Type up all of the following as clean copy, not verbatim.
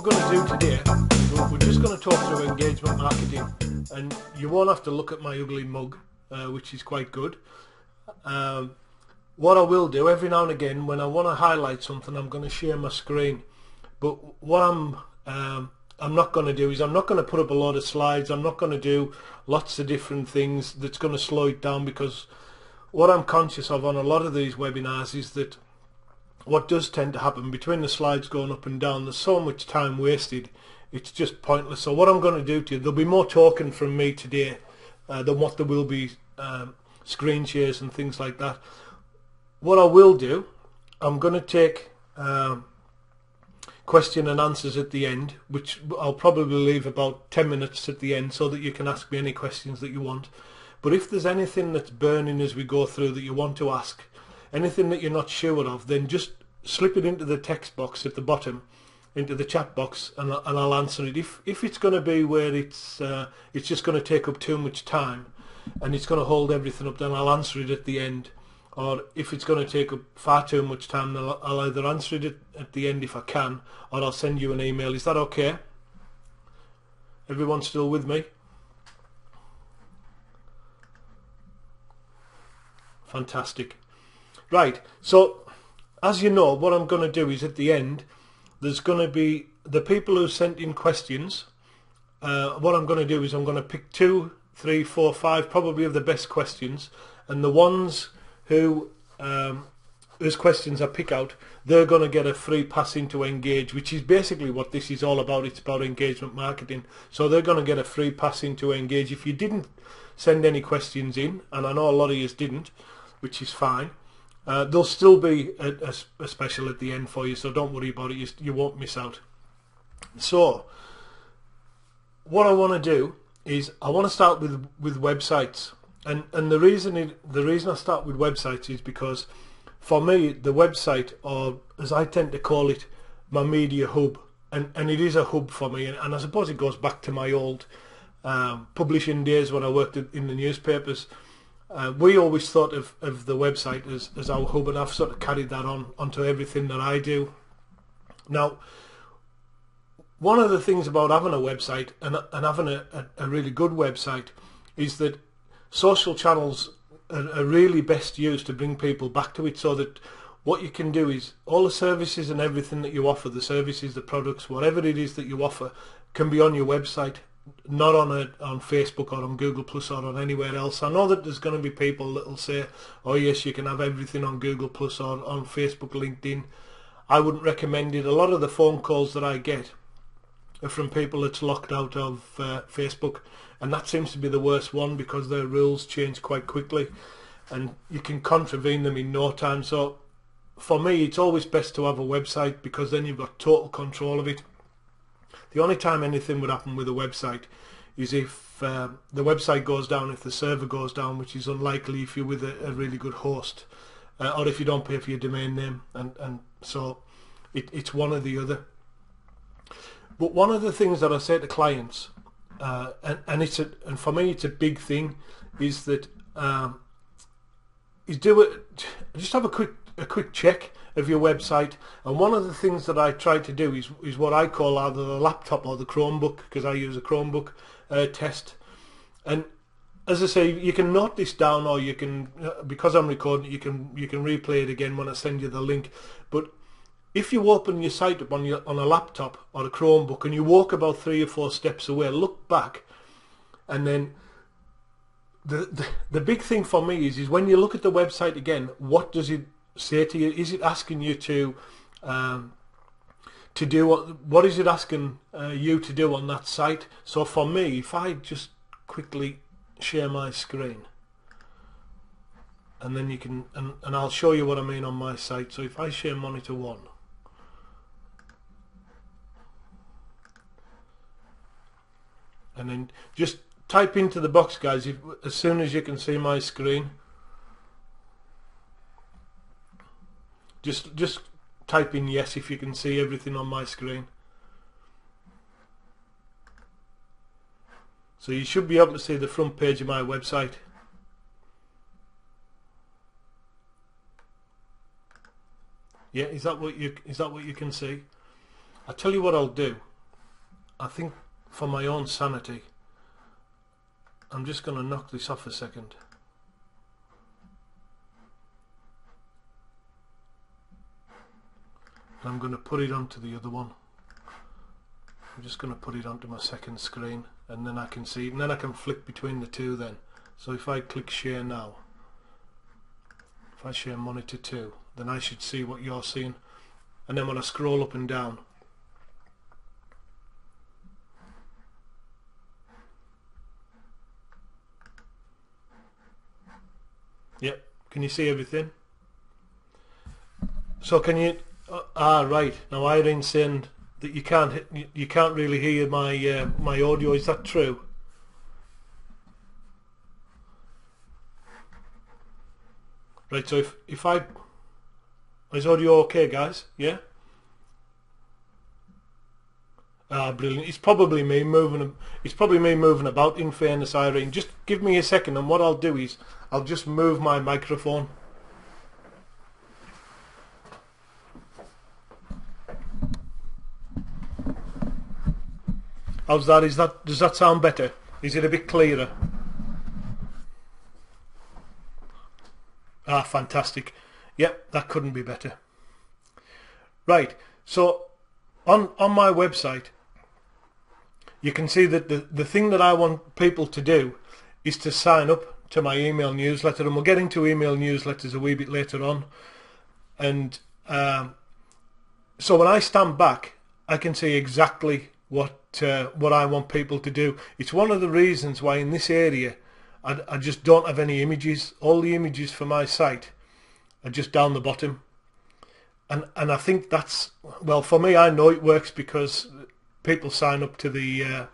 we're going to do today, we're just going to talk through engagement marketing, and you won't have to look at my ugly mug, which is quite good. What I will do every now and again when I want to highlight something, I'm going to share my screen. But what I'm not going to do is I'm not going to put up a lot of slides. I'm not going to do lots of different things that's going to slow it down, because what I'm conscious of on a lot of these webinars is that what does tend to happen between the slides going up and down, there's so much time wasted, it's just pointless. So what I'm going to do to you, there'll be more talking from me today than what there will be screen shares and things like that. What I will do, I'm going to take question and answers at the end, which I'll probably leave about 10 minutes at the end so that you can ask me any questions that you want. But if there's anything that's burning as we go through that you want to ask, anything that you're not sure of, then just slip it into the text box at the bottom, into the chat box, and I'll answer it. If it's going to be where it's just going to take up too much time and it's going to hold everything up, then I'll answer it at the end. Or if it's going to take up far too much time, then I'll either answer it at the end if I can, or I'll send you an email. Is that okay? Everyone still with me? Fantastic. Right, so as you know, what I'm going to do is at the end, there's going to be the people who sent in questions. What I'm going to do is I'm going to pick 2, 3, 4, 5 probably of the best questions, and the ones who whose questions I pick out, they're going to get a free pass into Engage, which is basically what this is all about. It's about engagement marketing. So they're going to get a free pass into Engage. If you didn't send any questions in, and I know a lot of you didn't, which is fine, there'll still be a special at the end for you, so don't worry about it. You won't miss out. So what I want to do is I want to start with websites, and the reason I start with websites is because for me the website, or as I tend to call it, my media hub, and it is a hub for me, and I suppose it goes back to my old publishing days when I worked in the newspapers. We always thought of the website as our hub, and I've sort of carried that onto everything that I do. Now, one of the things about having a website and having a really good website is that social channels are really best used to bring people back to it, so that what you can do is all the services and everything that you offer, the services, the products, whatever it is that you offer, can be on your website, not on Facebook or on Google Plus or on anywhere else. I know that there's going to be people that will say, oh yes, you can have everything on Google Plus or on Facebook, LinkedIn. I wouldn't recommend it. A lot of the phone calls that I get are from people that's locked out of Facebook, and that seems to be the worst one, because their rules change quite quickly and you can contravene them in no time. So for me, it's always best to have a website, because then you've got total control of it. The only time anything would happen with a website is if the website goes down, if the server goes down, which is unlikely if you're with a really good host, or if you don't pay for your domain name, and so it's one or the other. But one of the things that I say to clients, and for me it's a big thing, is that just have a quick check of your website. And one of the things that I try to do is what I call either the laptop or the Chromebook, because I use a Chromebook test. And as I say, you can note this down, or you can, because I'm recording, you can replay it again when I send you the link. But if you open your site up on a laptop or a Chromebook and you walk about 3 or 4 steps away, look back, and then the big thing for me is when you look at the website again, what does it say to you? Is it asking you to do what is it asking you to do on that site? So for me, if I just quickly share my screen, and then you can, and I'll show you what I mean on my site. So if I share monitor 1, and then just type into the box, guys, as soon as you can see my screen. Just type in yes if you can see everything on my screen. So you should be able to see the front page of my website. Yeah, is that what you can see? I'll tell you what I'll do. I think for my own sanity, I'm just going to knock this off a second. And I'm going to put it onto the other one. I'm just going to put it onto my second screen, and then I can see it, and then I can flick between the two then. So if I click share now, if I share monitor 2, then I should see what you're seeing. And then when I scroll up and down, yep, can you see everything? So can you, right, now Irene's saying that you can't really hear my my audio. Is that true? Right, so if I, is audio okay, guys? Yeah? Ah, brilliant. It's probably me moving about, in fairness, Irene. Just give me a second, and what I'll do is I'll just move my microphone. How's that? Does that sound better? Is it a bit clearer? Ah, fantastic. Yep, that couldn't be better. Right, so on my website, you can see that the thing that I want people to do is to sign up to my email newsletter, and we'll get into email newsletters a wee bit later on. And so when I stand back, I can see exactly what I want people to do. It's one of the reasons why in this area I just don't have any images. All the images for my site are just down the bottom, and I think that's, well, for me, I know it works because people sign up to the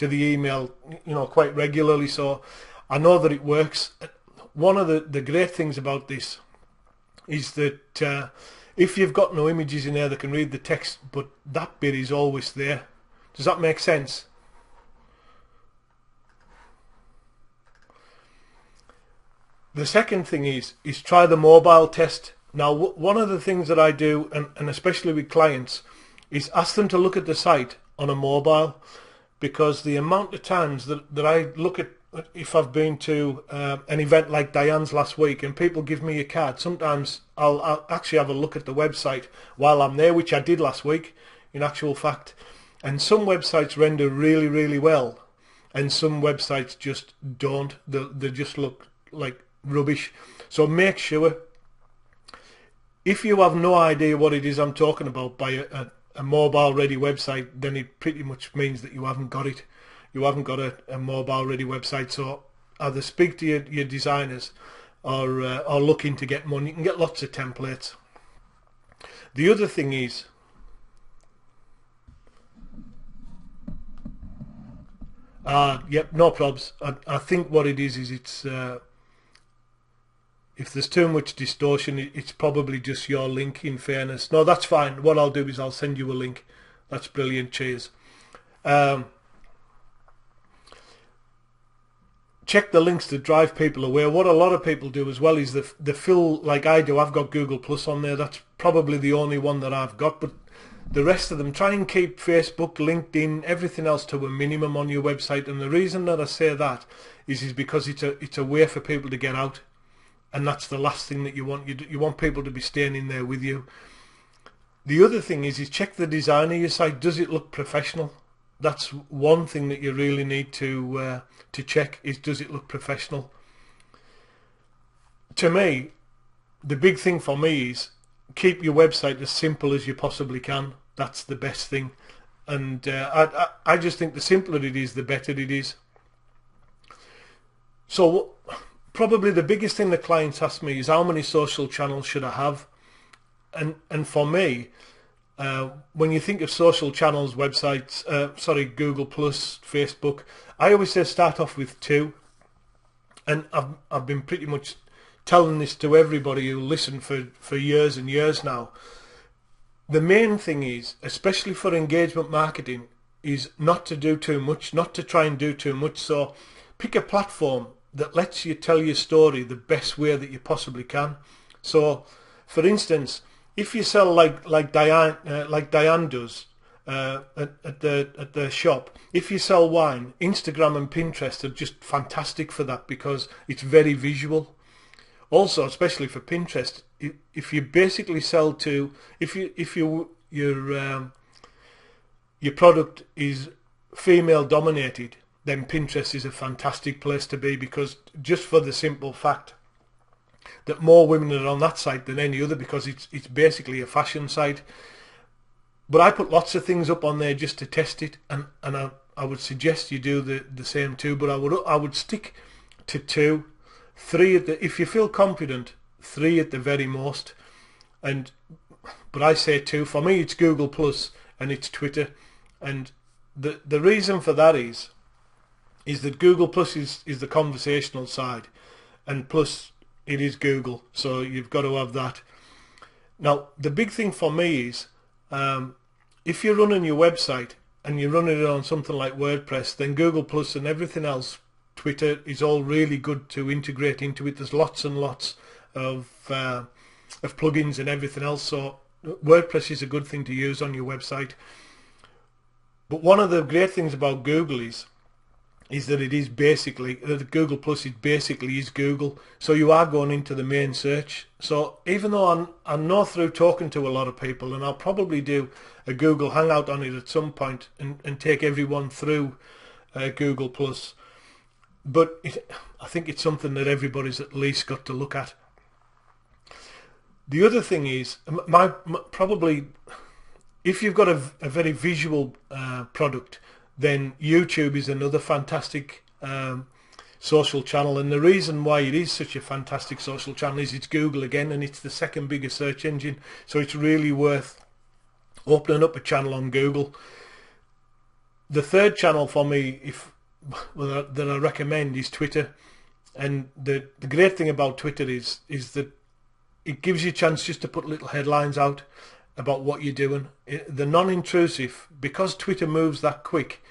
email, you know, quite regularly, so I know that it works. One of the great things about this is that if you've got no images in there, they can read the text, but that bit is always there. Does that make sense? The second thing is try the mobile test. Now, one of the things that I do, and especially with clients, is ask them to look at the site on a mobile, because the amount of times that I look at, if I've been to an event like Diane's last week and people give me a card, sometimes I'll actually have a look at the website while I'm there, which I did last week in actual fact. And some websites render really, really well, and some websites just don't. They just look like rubbish. So make sure, if you have no idea what it is I'm talking about by a mobile ready website, then it pretty much means that you haven't got it. You haven't got a mobile ready website. So either speak to your designers or look into getting one. You can get lots of templates. The other thing is, yep, no probs. I think what it is it's if there's too much distortion, it's probably just your link, in fairness. No, that's fine. What I'll do is I'll send you a link. That's brilliant. Cheers. Check the links that drive people away. What a lot of people do as well is the fill, like I do. I've got Google Plus on there. That's probably the only one that I've got, but the rest of them, try and keep Facebook, LinkedIn, everything else to a minimum on your website. And the reason that I say that is because it's a way for people to get out, and that's the last thing that you want. You want people to be staying in there with you. The other thing is check the design of your site. Does it look professional? That's one thing that you really need to check, is does it look professional? To me, the big thing for me is keep your website as simple as you possibly can. That's the best thing. And I just think the simpler it is, the better it is. So probably the biggest thing the clients ask me is, how many social channels should I have? And for me, when you think of social channels, websites, Google Plus, Facebook, I always say start off with 2. And I've been pretty much telling this to everybody who listen for years and years now. The main thing is, especially for engagement marketing, is not to do too much, not to try and do too much. So pick a platform that lets you tell your story the best way that you possibly can. So, for instance, if you sell like Diane does, at the shop. If you sell wine, Instagram and Pinterest are just fantastic for that because it's very visual. Also, especially for Pinterest, if you basically sell to, if your product is female dominated, then Pinterest is a fantastic place to be, because just for the simple fact that more women are on that site than any other, because it's basically a fashion site. But I put lots of things up on there just to test it, and I would suggest you do the same too. But I would stick to 2, 3 at the, if you feel confident, 3 at the very most. But I say 2. For me, it's Google Plus and it's Twitter, and the reason for that is that Google Plus is the conversational side, and plus it is Google, so you've got to have that. Now, the big thing for me is, if you're running your website and you're running it on something like WordPress, then Google Plus and everything else, Twitter, is all really good to integrate into it. There's lots and lots of plugins and everything else, so WordPress is a good thing to use on your website. But one of the great things about Google is that it is basically, that Google Plus is Google, so you are going into the main search. So even though I know through talking to a lot of people, and I'll probably do a Google Hangout on it at some point and take everyone through Google Plus, but I think it's something that everybody's at least got to look at. The other thing is, probably, if you've got a very visual product, then YouTube is another fantastic social channel. And the reason why it is such a fantastic social channel is it's Google again, and it's the second biggest search engine. So it's really worth opening up a channel on Google. The third channel for me, that I recommend, is Twitter. And the great thing about Twitter is that it gives you a chance just to put little headlines out about what you're doing. The non-intrusive, because Twitter moves that quick,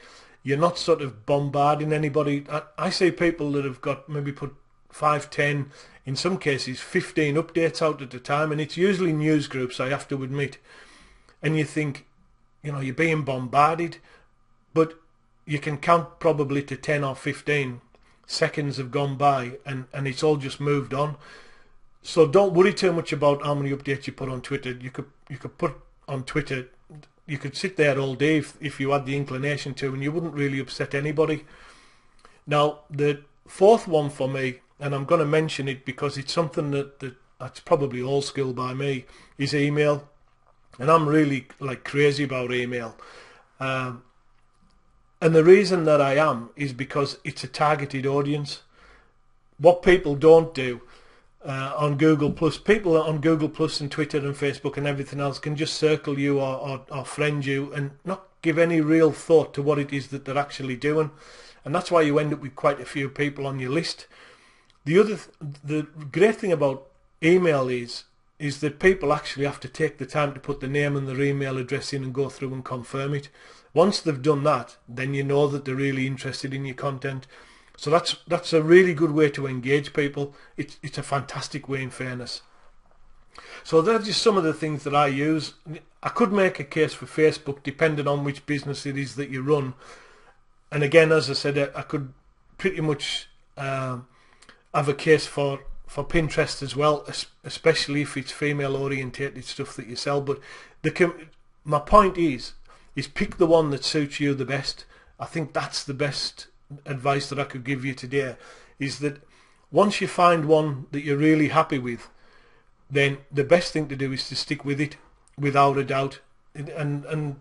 you're not sort of bombarding anybody. I see people that have got maybe put 5, 10, in some cases 15 updates out at a time, and it's usually news groups, I have to admit. And you think, you're being bombarded, but you can count probably to 10 or 15 seconds have gone by, and it's all just moved on. So don't worry too much about how many updates you put on Twitter. You could put on Twitter, you could sit there all day if you had the inclination to, and you wouldn't really upset anybody. Now, the fourth one for me, and I'm going to mention it because it's something that's probably old school by me, is email. And I'm really crazy about email. And the reason that I am is because it's a targeted audience. What people don't do on Google Plus, people on Google Plus and Twitter and Facebook and everything else can just circle you or friend you and not give any real thought to what it is that they're actually doing, and that's why you end up with quite a few people on your list. The great thing about email is that people actually have to take the time to put the name and their email address in and go through and confirm it. Once they've done that, then you know that they're really interested in your content. So that's a really good way to engage people. It's a fantastic way, in fairness. So they're just some of the things that I use. I could make a case for Facebook, depending on which business it is that you run. And again, as I said, I could pretty much have a case for Pinterest as well, especially if it's female-orientated stuff that you sell. But my point is pick the one that suits you the best. I think that's the best advice that I could give you today, is that once you find one that you're really happy with, then the best thing to do is to stick with it without a doubt. And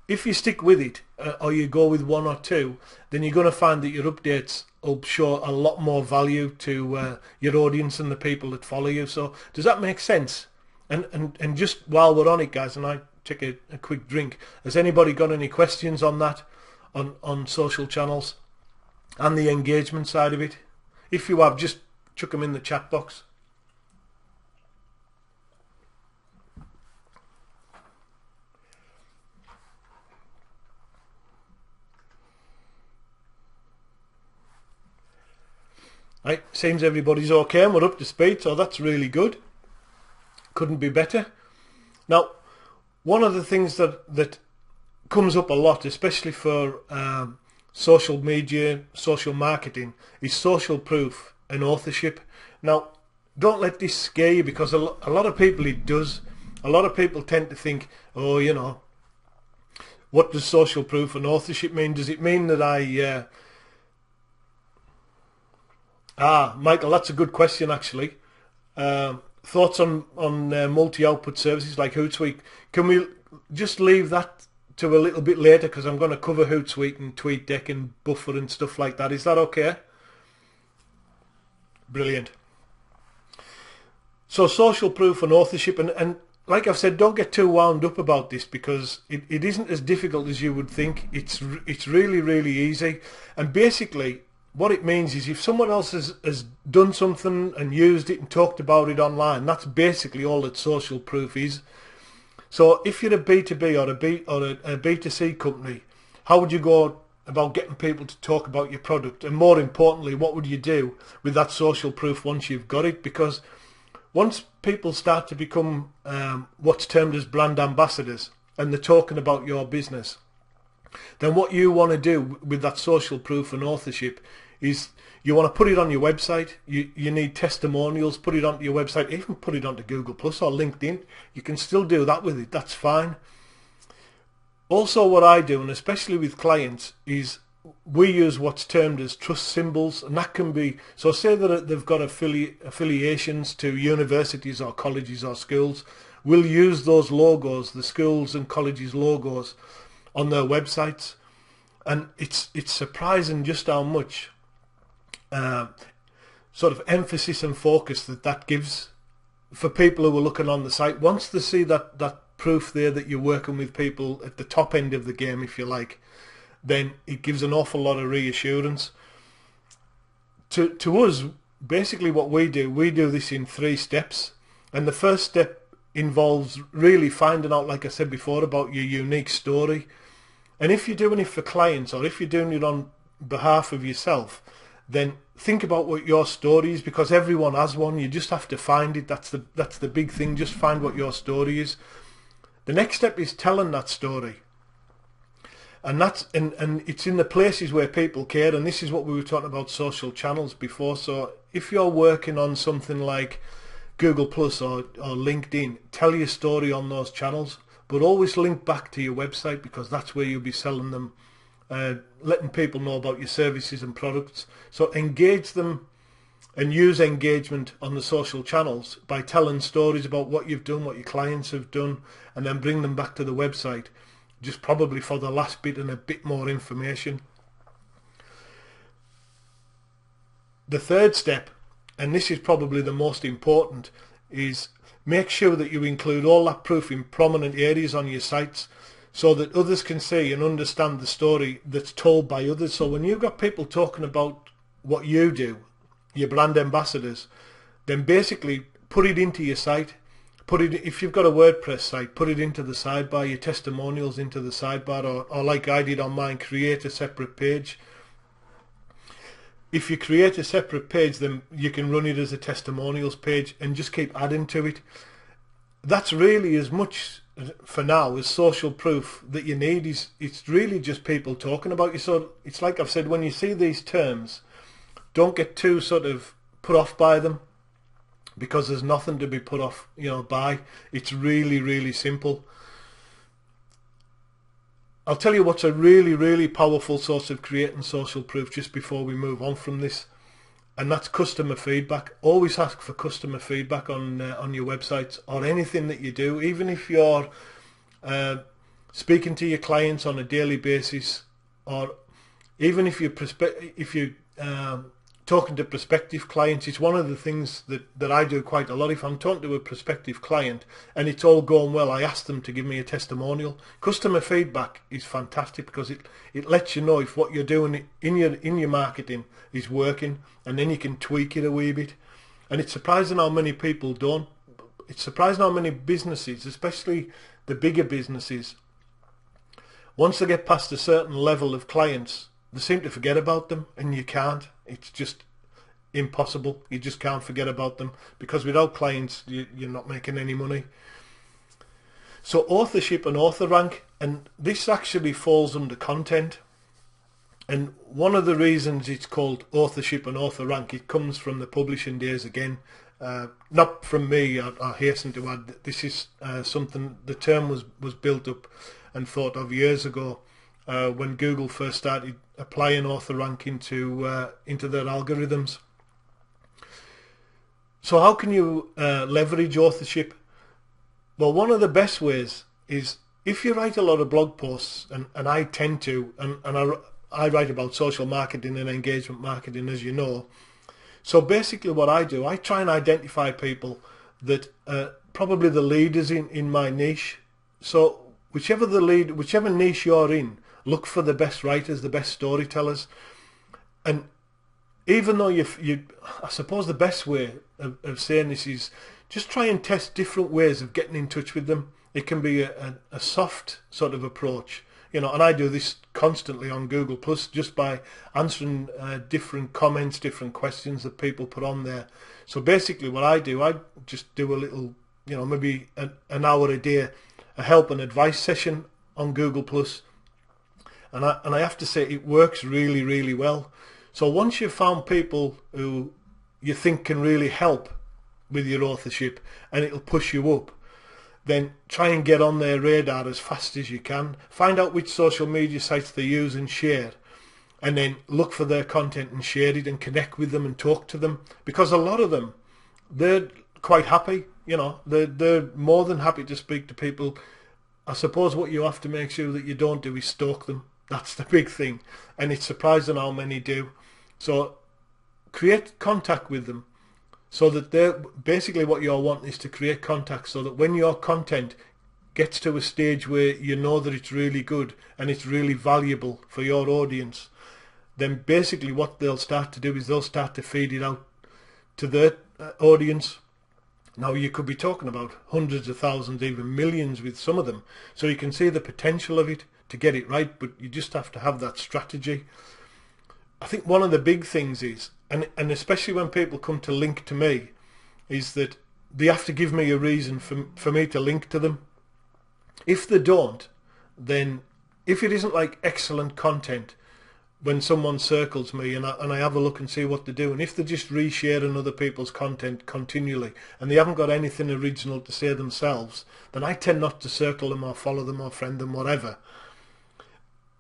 if you stick with it, or you go with one or two, then you're going to find that your updates will show a lot more value to your audience and the people that follow you. So does that make sense? And just while we're on it, guys, and I take a quick drink, has anybody got any questions on that, on social channels and the engagement side of it? If you have, just chuck them in the chat box. Right, seems everybody's okay and we're up to speed, so that's really good. Couldn't be better. Now, one of the things that comes up a lot, especially for social media, social marketing, is social proof and authorship. Now, don't let this scare you, because a lot of people it does. A lot of people tend to think, oh, you know, what does social proof and authorship mean? Does it mean that Michael, that's a good question actually. Thoughts on multi-output services like Hootsuite? Can we just leave that to a little bit later, because I'm going to cover Hootsuite and TweetDeck and Buffer and stuff like that. Is that okay? Brilliant. So social proof and authorship, and like I've said, don't get too wound up about this, because it isn't as difficult as you would think. It's really, really easy. And basically what it means is, if someone else has done something and used it and talked about it online, that's basically all that social proof is. So if you're a B2B or a B2C company, how would you go about getting people to talk about your product? And more importantly, what would you do with that social proof once you've got it? Because once people start to become what's termed as brand ambassadors, and they're talking about your business, then what you want to do with that social proof and authorship is you want to put it on your website. You need testimonials, put it onto your website, even put it onto Google Plus or LinkedIn. You can still do that with it, that's fine. Also, what I do, and especially with clients, is we use what's termed as trust symbols, and that can be, so say that they've got affiliations to universities or colleges or schools, we'll use those logos, the schools and colleges logos, on their websites. And it's surprising just how much sort of emphasis and focus that gives for people who are looking on the site. Once they see that proof there that you're working with people at the top end of the game, if you like, then it gives an awful lot of reassurance. To us, basically what we do this in 3 steps. And the first step involves really finding out, like I said before, about your unique story. And if you're doing it for clients, or if you're doing it on behalf of yourself, then think about what your story is, because everyone has one. You just have to find it. That's the big thing. Just find what your story is. The next step is telling that story. And that's and it's in the places where people care, and this is what we were talking about, social channels before. So if you're working on something like Google Plus or LinkedIn, tell your story on those channels, but always link back to your website, because that's where you'll be selling them, letting people know about your services and products. So engage them and use engagement on the social channels by telling stories about what you've done, what your clients have done, and then bring them back to the website, just probably for the last bit and a bit more information. The third step, and this is probably the most important, is make sure that you include all that proof in prominent areas on your sites, so that others can see and understand the story that's told by others. So when you've got people talking about what you do, your brand ambassadors, then basically put it into your site. Put it, if you've got a WordPress site, put it into the sidebar, your testimonials into the sidebar, or like I did on mine, create a separate page. If you create a separate page, then you can run it as a testimonials page and just keep adding to it. That's really as much for now as social proof that you need. It's really just people talking about you. So it's like I've said, when you see these terms, don't get too sort of put off by them, because there's nothing to be put off, by. It's really, really simple. I'll tell you what's a really, really powerful source of creating social proof just before we move on from this, and that's customer feedback. Always ask for customer feedback on your websites or anything that you do, even if you're speaking to your clients on a daily basis, or even if you're talking to prospective clients. It's one of the things that I do quite a lot. If I'm talking to a prospective client and it's all going well, I ask them to give me a testimonial. Customer feedback is fantastic, because it lets you know if what you're doing in your marketing is working, and then you can tweak it a wee bit. And it's surprising how many people don't. It's surprising how many businesses, especially the bigger businesses, once they get past a certain level of clients, they seem to forget about them, and you can't. It's just impossible. You just can't forget about them, because without clients, you're not making any money. So authorship and author rank, And this actually falls under content. And one of the reasons it's called authorship and author rank, it comes from the publishing days again. Not from me, I hasten to add. This is something, the term was built up and thought of years ago when Google first started applying author rank into their algorithms. So how can you leverage authorship? Well, one of the best ways is if you write a lot of blog posts, and I tend to, and I write about social marketing and engagement marketing, as you know. So basically what I do, I try and identify people that probably the leaders in my niche. So whichever niche you're in, look for the best writers, the best storytellers. And even though I suppose the best way of saying this is just try and test different ways of getting in touch with them. It can be a soft sort of approach, you know, and I do this constantly on Google Plus just by answering different comments, different questions that people put on there. So basically what I do, I just do a little, you know, maybe an hour a day, a help and advice session on Google Plus. And I have to say it works really, really well. So once you've found people who you think can really help with your authorship and it'll push you up, then try and get on their radar as fast as you can. Find out which social media sites they use and share, and then look for their content and share it and connect with them and talk to them. Because a lot of them, they're quite happy, you know, they're more than happy to speak to people. I suppose what you have to make sure that you don't do is stalk them. That's the big thing. And it's surprising how many do. So create contact with them, so that they're basically what you're wanting is to create contact, so that when your content gets to a stage where you know that it's really good and it's really valuable for your audience, then basically what they'll start to do is they'll start to feed it out to their audience. Now you could be talking about hundreds of thousands, even millions with some of them. So you can see the potential of it to get it right, but you just have to have that strategy. I think one of the big things is, and especially when people come to link to me, is that they have to give me a reason for me to link to them. If they don't, then if it isn't like excellent content, when someone circles me and I have a look and see what they do, and if they're just resharing other people's content continually and they haven't got anything original to say themselves, then I tend not to circle them or follow them or friend them, whatever.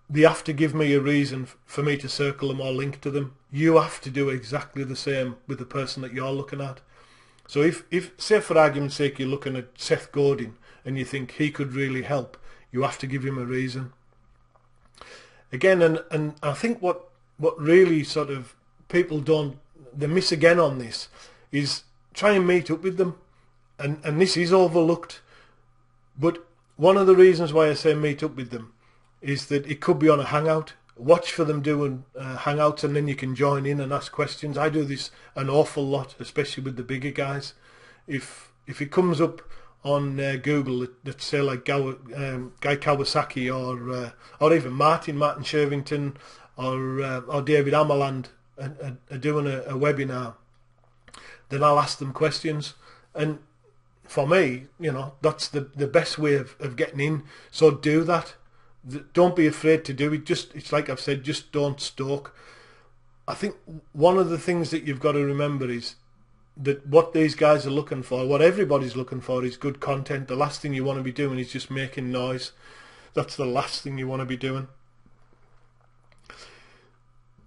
They have to give me a reason for me to circle them or link to them. You have to do exactly the same with the person that you're looking at. So if say for argument's sake you're looking at Seth Godin and you think he could really help, you have to give him a reason. Again, and I think what really sort of people they miss again on this is try and meet up with them. And this is overlooked. But one of the reasons why I say meet up with them is that it could be on a hangout. Watch for them doing hangouts, and then you can join in and ask questions. I do this an awful lot, especially with the bigger guys. If it comes up on Google, let's say like Guy Kawasaki or even Martin Shervington or David Amaland are doing a webinar, then I'll ask them questions. And for me, you know, that's the best way of getting in. So do that. Don't be afraid to do it. It's like I've said, just don't stalk. I think one of the things that you've got to remember is that what these guys are looking for, what everybody's looking for, is good content. The last thing you want to be doing is just making noise. That's the last thing you want to be doing.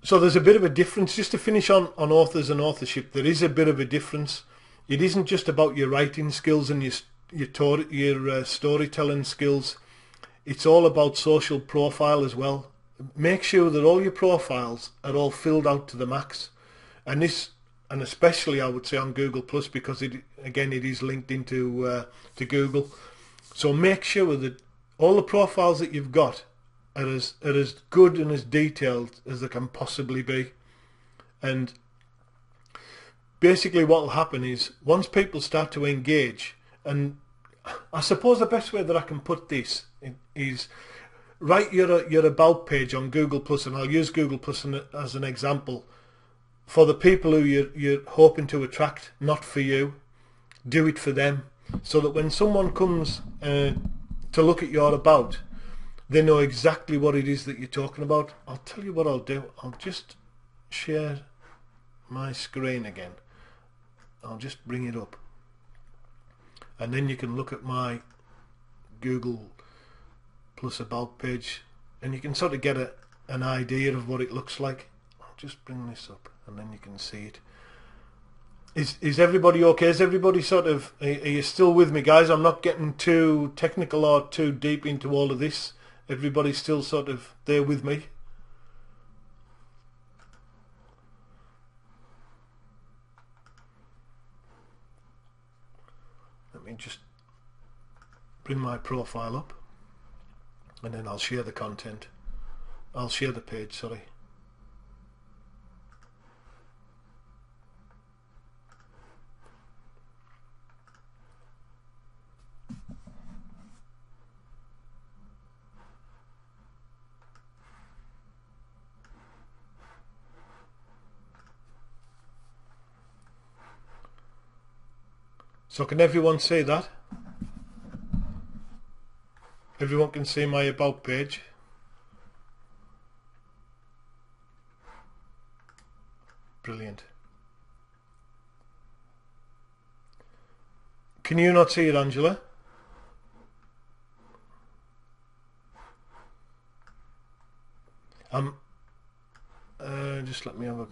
So there's a bit of a difference. Just to finish on authors and authorship, there is a bit of a difference. It isn't just about your writing skills and your storytelling skills. It's all about social profile as well. Make sure that all your profiles are all filled out to the max. And especially I would say on Google Plus, because it is linked into to Google. So make sure that all the profiles that you've got are as good and as detailed as they can possibly be. And basically what will happen is once people start to engage, and I suppose the best way that I can put this is write your about page on Google Plus, and I'll use Google Plus as an example, for the people who you're hoping to attract, not for you. Do it for them, so that when someone comes to look at your about, they know exactly what it is that you're talking about. I'll tell you what I'll do. I'll just share my screen again. I'll just bring it up, and then you can look at my Google Plus About page, and you can sort of get an idea of what it looks like. I'll just bring this up, and then you can see it. Is everybody okay? Is everybody sort of, are you still with me, guys? I'm not getting too technical or too deep into all of this. Everybody's still sort of there with me? Let me just bring my profile up, and then I'll share the content. I'll share the page, sorry. So can everyone see that? Everyone can see my About page. Brilliant. Can you not see it, Angela? Just let me have a...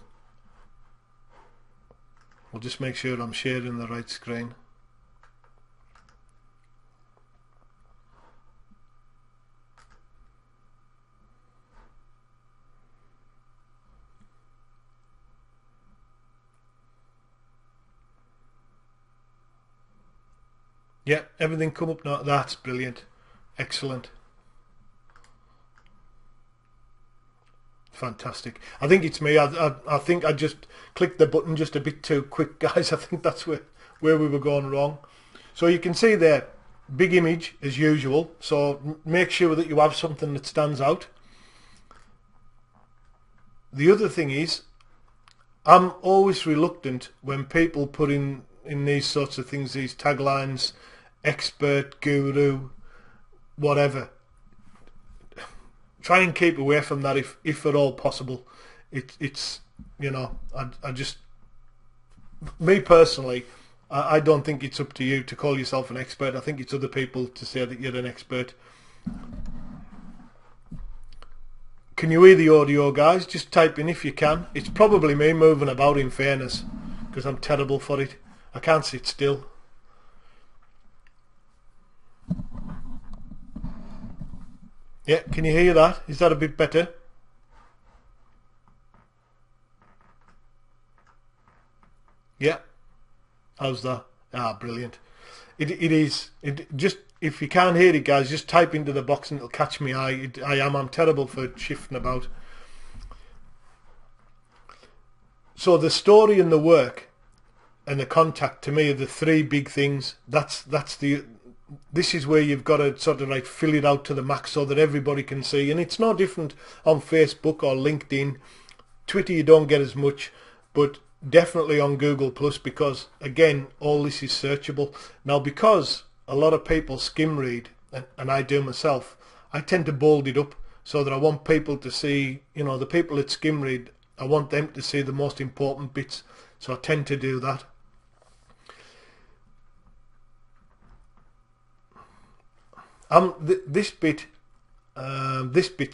I'll just make sure I'm sharing the right screen. Yeah, everything come up now. That's brilliant. Excellent. Fantastic. I think it's me. I think I just clicked the button just a bit too quick, guys. I think that's where we were going wrong. So you can see there, big image as usual. So make sure that you have something that stands out. The other thing is, I'm always reluctant when people put in these sorts of things, these taglines, expert, guru, whatever. Try and keep away from that if at all possible. It's you know, I just, me personally, I don't think it's up to you to call yourself an expert. I think it's other people to say that you're an expert. Can you hear the audio, guys? Just type in if you can. It's probably me moving about, in fairness, because I'm terrible for it. I can't sit still. Yeah, can you hear that? Is that a bit better? Yeah. How's that? Ah, brilliant. It is. Just, if you can't hear it, guys, just type into the box and it'll catch me eye. I'm terrible for shifting about. So the story and the work and the contact, to me, are the three big things. This is where you've got to sort of like fill it out to the max so that everybody can see. And it's no different on Facebook or LinkedIn. Twitter you don't get as much, but definitely on Google Plus, because again, all this is searchable. Now, because a lot of people skim read, and I do myself, I tend to bold it up so that I want people to see, you know, the people that skim read, I want them to see the most important bits. So I tend to do that. This bit,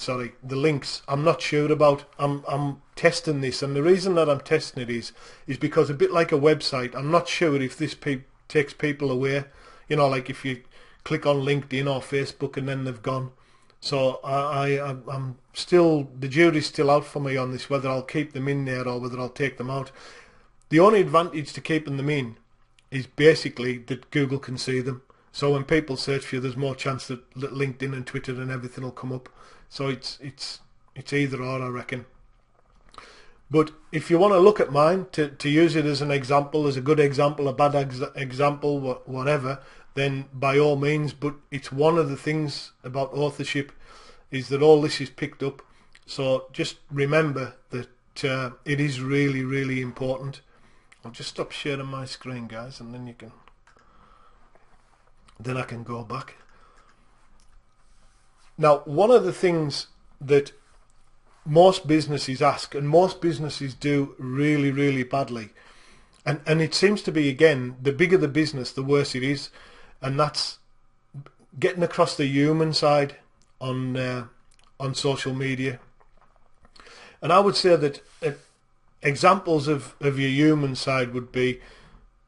sorry, the links, I'm not sure about. I'm testing this, and the reason that I'm testing it is because a bit like a website, I'm not sure if this takes people away. You know, like if you click on LinkedIn or Facebook and then they've gone. So I'm still, the jury's still out for me on this, whether I'll keep them in there or whether I'll take them out. The only advantage to keeping them in is basically that Google can see them. So when people search for you, there's more chance that LinkedIn and Twitter and everything will come up. So it's either or, I reckon. But if you want to look at mine to use it as an example, as a good example, a bad example, whatever, then by all means. But it's one of the things about authorship is that all this is picked up. So just remember that it is really, really important. I'll just stop sharing my screen, guys, and then you can... Then I can go back. Now, one of the things that most businesses ask, and most businesses do really, really badly, and it seems to be, again, the bigger the business, the worse it is, and that's getting across the human side on social media. And I would say that examples of your human side would be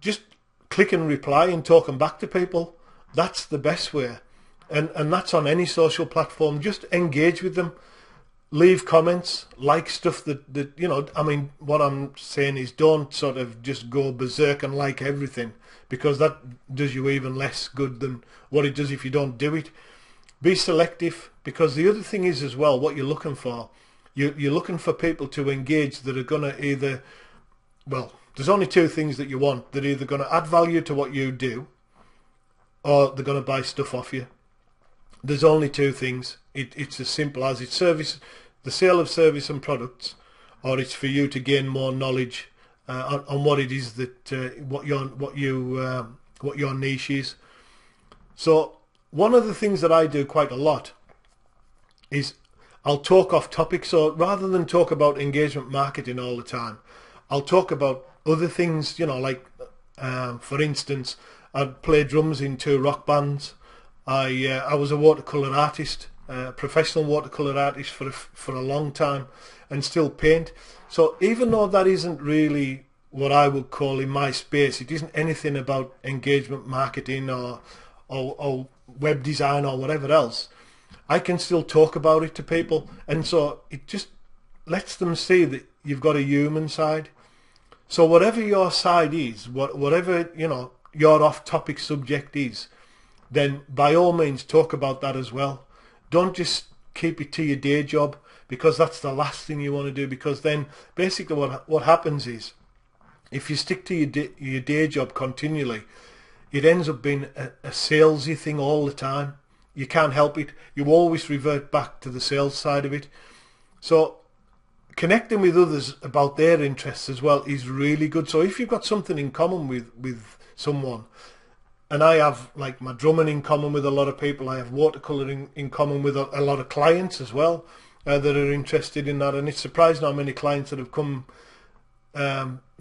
just click and reply and talking back to people. That's the best way. And that's on any social platform. Just engage with them. Leave comments, like stuff that you know, I mean, what I'm saying is don't sort of just go berserk and like everything, because that does you even less good than what it does if you don't do it. Be selective, because the other thing is as well, what you're looking for, you're looking for people to engage that are going to either, well, there's only two things that you want. They're either going to add value to what you do, or they're going to buy stuff off you. There's only two things. It's as simple as it's service, the sale of service and products, or it's for you to gain more knowledge on what it is that what your niche is. So one of the things that I do quite a lot is I'll talk off topic. So rather than talk about engagement marketing all the time, I'll talk about other things. You know, like for instance, I'd play drums in 2 rock bands. I was a watercolour artist, professional watercolour artist for a long time, and still paint. So even though that isn't really what I would call in my space, it isn't anything about engagement marketing or web design or whatever else, I can still talk about it to people, and so it just lets them see that you've got a human side. So whatever your side is, whatever, you know, your off-topic subject is, then by all means talk about that as well. Don't just keep it to your day job, because that's the last thing you want to do, because then basically what happens is, if you stick to your day job continually, it ends up being a salesy thing all the time. You can't help it. You always revert back to the sales side of it. So connecting with others about their interests as well is really good. So if you've got something in common with someone, and I have like my drumming in common with a lot of people, I have watercolouring in common with a lot of clients as well that are interested in that, and it's surprising how many clients that have come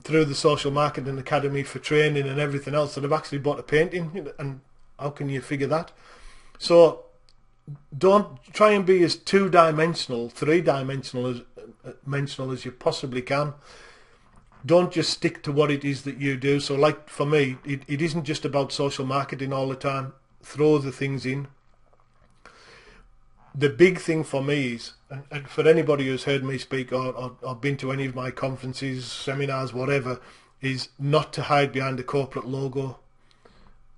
through the Social Marketing Academy for training and everything else that have actually bought a painting. And how can you figure that? So don't try and be as two-dimensional, three-dimensional as you possibly can. Don't just stick to what it is that you do. So like for me, it isn't just about social marketing all the time. Throw the things in. The big thing for me is, and for anybody who's heard me speak or been to any of my conferences, seminars, whatever, is not to hide behind a corporate logo.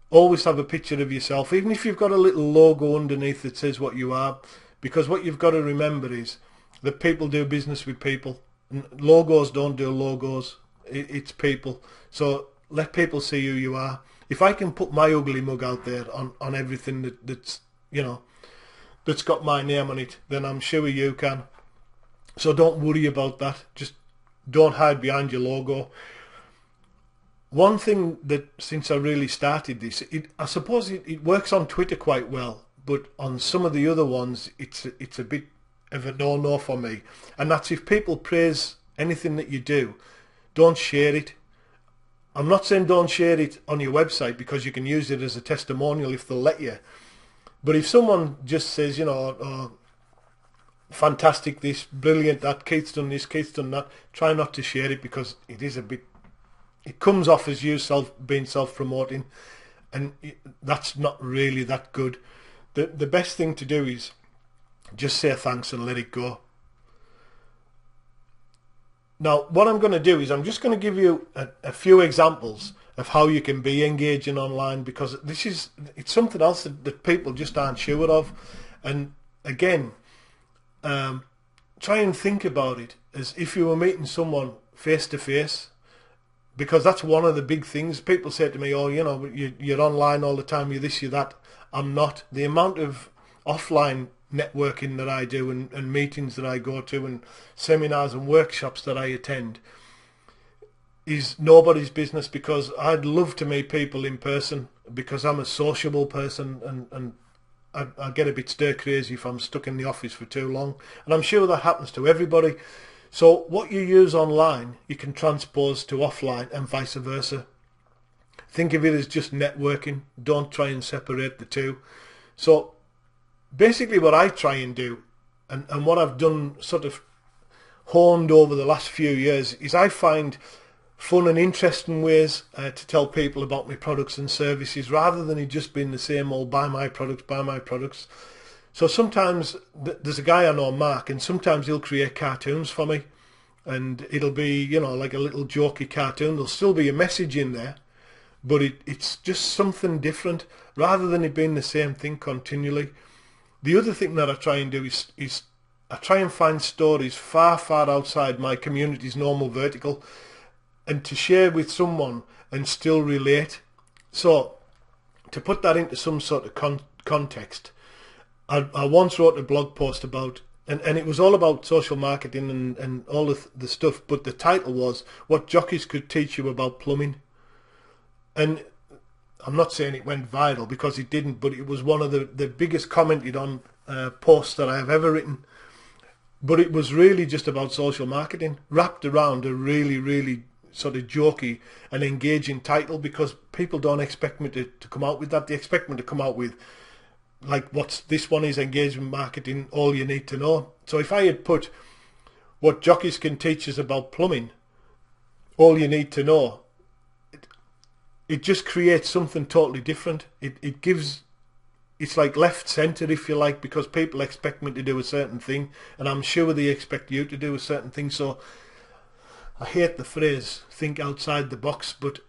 Always have a picture of yourself, even if you've got a little logo underneath that says what you are, because what you've got to remember is that people do business with people. Logos don't do logos. It's people. So let people see who you are. If I can put my ugly mug out there on everything that's, you know, that's got my name on it, then I'm sure you can. So don't worry about that. Just don't hide behind your logo. One thing that, since I really started this, I suppose it works on Twitter quite well, but on some of the other ones, it's a bit of a no-no for me. And that's if people praise anything that you do, don't share it. I'm not saying don't share it on your website, because you can use it as a testimonial if they'll let you. But if someone just says, you know, oh, fantastic this, brilliant that, Keith's done this, Keith's done that, try not to share it, because it is a bit, it comes off as you being self-promoting, and that's not really that good. The best thing to do is just say thanks and let it go. Now, what I'm going to do is I'm just going to give you a few examples of how you can be engaging online, because it's something else that people just aren't sure of. And again, try and think about it as if you were meeting someone face to face, because that's one of the big things. People say to me, oh, you know, you're online all the time, you're this, you're that. I'm not. The amount of offline networking that I do and meetings that I go to and seminars and workshops that I attend is nobody's business, because I'd love to meet people in person, because I'm a sociable person and I get a bit stir crazy if I'm stuck in the office for too long, and I'm sure that happens to everybody. So what you use online, you can transpose to offline and vice versa. Think of it as just networking. Don't try and separate the two. So basically what I try and do, and what I've done sort of honed over the last few years, is I find fun and interesting ways to tell people about my products and services, rather than it just being the same old buy my products, buy my products. So sometimes there's a guy I know, Mark, and sometimes he'll create cartoons for me, and it'll be, you know, like a little jokey cartoon. There'll still be a message in there, but it's just something different, rather than it being the same thing continually. The other thing that I try and do is I try and find stories far, far outside my community's normal vertical, and to share with someone and still relate. So to put that into some sort of context, I once wrote a blog post about, and it was all about social marketing and all of the stuff, but the title was What Jockeys Could Teach You About Plumbing. And I'm not saying it went viral, because it didn't, but it was one of the biggest commented on posts that I have ever written. But it was really just about social marketing, wrapped around a really, really sort of jokey and engaging title, because people don't expect me to come out with that. They expect me to come out with, like, what's this one is engagement marketing, all you need to know. So if I had put What Jockeys Can Teach Us About Plumbing, all you need to know, it just creates something totally different. It gives, it's like left centre, if you like, because people expect me to do a certain thing, and I'm sure they expect you to do a certain thing. So I hate the phrase think outside the box, but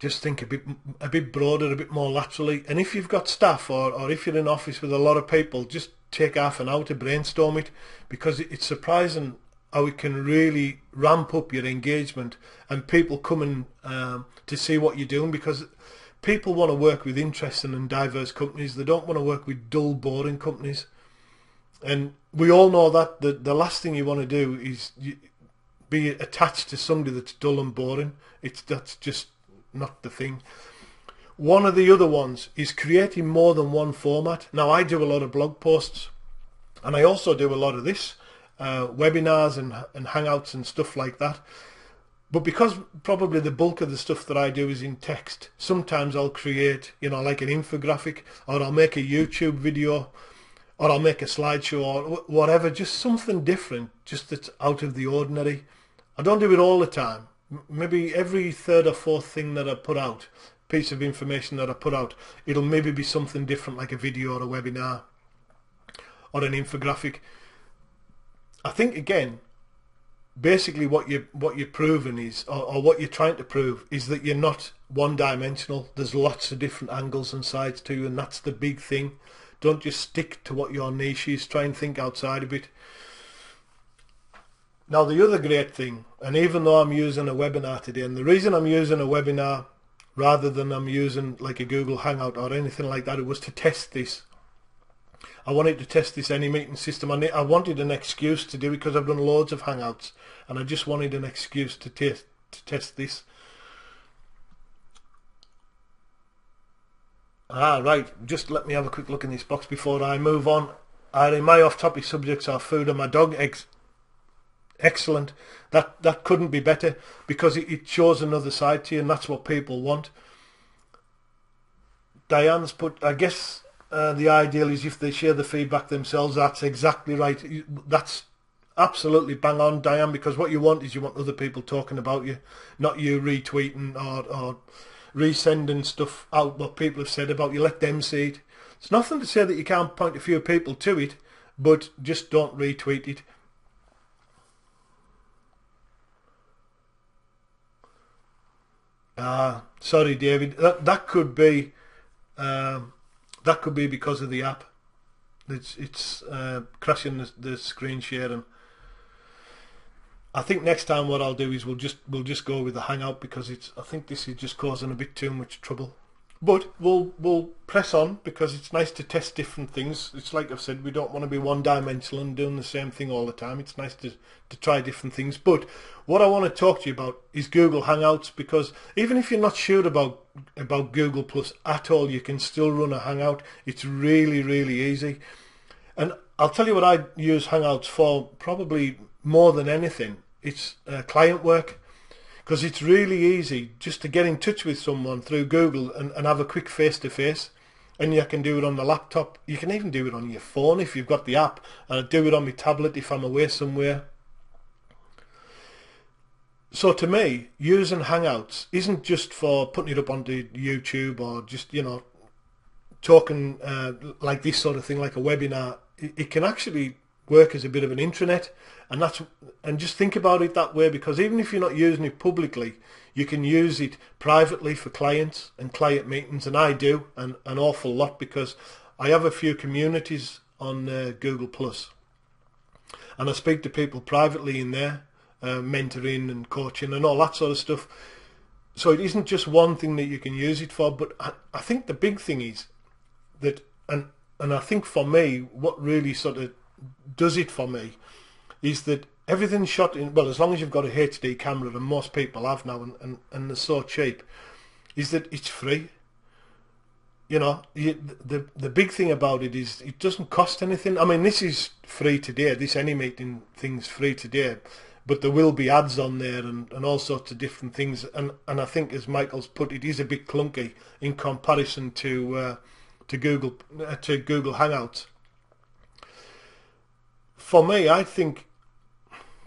just think a bit broader, a bit more laterally. And if you've got staff, or if you're in an office with a lot of people, just take half an hour to brainstorm it, because it's surprising how it can really ramp up your engagement, and people coming to see what you're doing, because people want to work with interesting and diverse companies. They don't want to work with dull, boring companies. And we all know that the last thing you want to do is be attached to somebody that's dull and boring. That's just not the thing. One of the other ones is creating more than one format. Now, I do a lot of blog posts, and I also do a lot of this, webinars and hangouts and stuff like that. But because probably the bulk of the stuff that I do is in text, sometimes I'll create, you know, like an infographic, or I'll make a YouTube video, or I'll make a slideshow, or whatever, just something different, just that's out of the ordinary. I don't do it all the time. Maybe every third or fourth thing that I put out, piece of information that I put out, it'll maybe be something different, like a video or a webinar or an infographic. I think, again, basically what you're proving is, or what you're trying to prove, is that you're not one-dimensional. There's lots of different angles and sides to you, and that's the big thing. Don't just stick to what your niche is. Try and think outside of it. Now, the other great thing, and even though I'm using a webinar today, and the reason I'm using a webinar rather than I'm using like a Google Hangout or anything like that, it was to test this. I wanted to test this AnyMeeting system. I wanted an excuse to do it, because I've done loads of Hangouts, and I just wanted an excuse to test this. Right, just let me have a quick look in this box before I move on. My off-topic subjects are food and my dog. Excellent. That couldn't be better, because it shows another side to you, and that's what people want. Diane's put, I guess the ideal is if they share the feedback themselves. That's exactly right. That's absolutely bang on, Diane, because what you want is, you want other people talking about you, not you retweeting or resending stuff out what people have said about you. Let them see it. It's nothing to say that you can't point a few people to it, but just don't retweet it. Sorry, David. That could be because of the app. It's crashing the screen sharing. I think next time what I'll do is we'll just go with the Hangout, because I think this is just causing a bit too much trouble. But we'll press on because it's nice to test different things. It's like I've said, we don't want to be one-dimensional and doing the same thing all the time. It's nice to try different things. But what I want to talk to you about is Google Hangouts, because even if you're not sure about Google Plus at all, you can still run a Hangout. It's really, really easy. And I'll tell you what I use Hangouts for probably more than anything. It's client work. Because it's really easy just to get in touch with someone through Google and have a quick face-to-face. And you can do it on the laptop. You can even do it on your phone if you've got the app. And I do it on my tablet if I'm away somewhere. So to me, using Hangouts isn't just for putting it up onto YouTube or just, talking like this sort of thing, like a webinar. It can actually work as a bit of an intranet, and just think about it that way, because even if you're not using it publicly, you can use it privately for clients and client meetings, and I do an awful lot because I have a few communities on Google Plus, and I speak to people privately in there, mentoring and coaching and all that sort of stuff. So it isn't just one thing that you can use it for, but I think the big thing is that, and I think for me, what really sort of does it for me is that everything's shot in, well, as long as you've got a HD camera, and most people have now, and they're so cheap, is that it's free. The big thing about it is it doesn't cost anything. I mean, this is free today, this AnyMeeting thing's free today, but there will be ads on there and all sorts of different things, and I think, as Michael's put, it is a bit clunky in comparison to Google Hangouts. For me, I think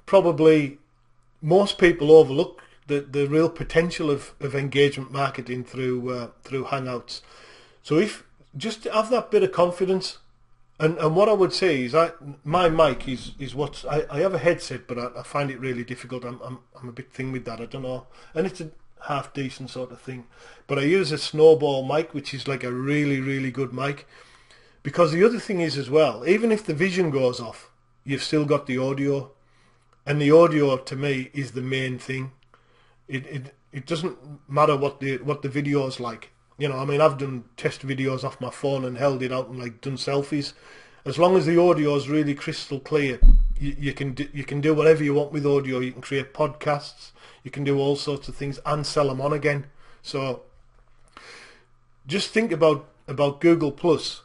probably most people overlook the real potential of engagement marketing through Hangouts. So if just have that bit of confidence, and what I would say is, my mic is what I have a headset, but I find it really difficult. I'm a bit thin with that. I don't know, and it's a half decent sort of thing, but I use a Snowball mic, which is like a really, really good mic, because the other thing is as well, even if the vision goes off, you've still got the audio, and the audio to me is the main thing. It doesn't matter what the video is like. I mean, I've done test videos off my phone and held it out and like done selfies. As long as the audio is really crystal clear, you can do whatever you want with audio. You can create podcasts, you can do all sorts of things and sell them on again. So just think about Google Plus,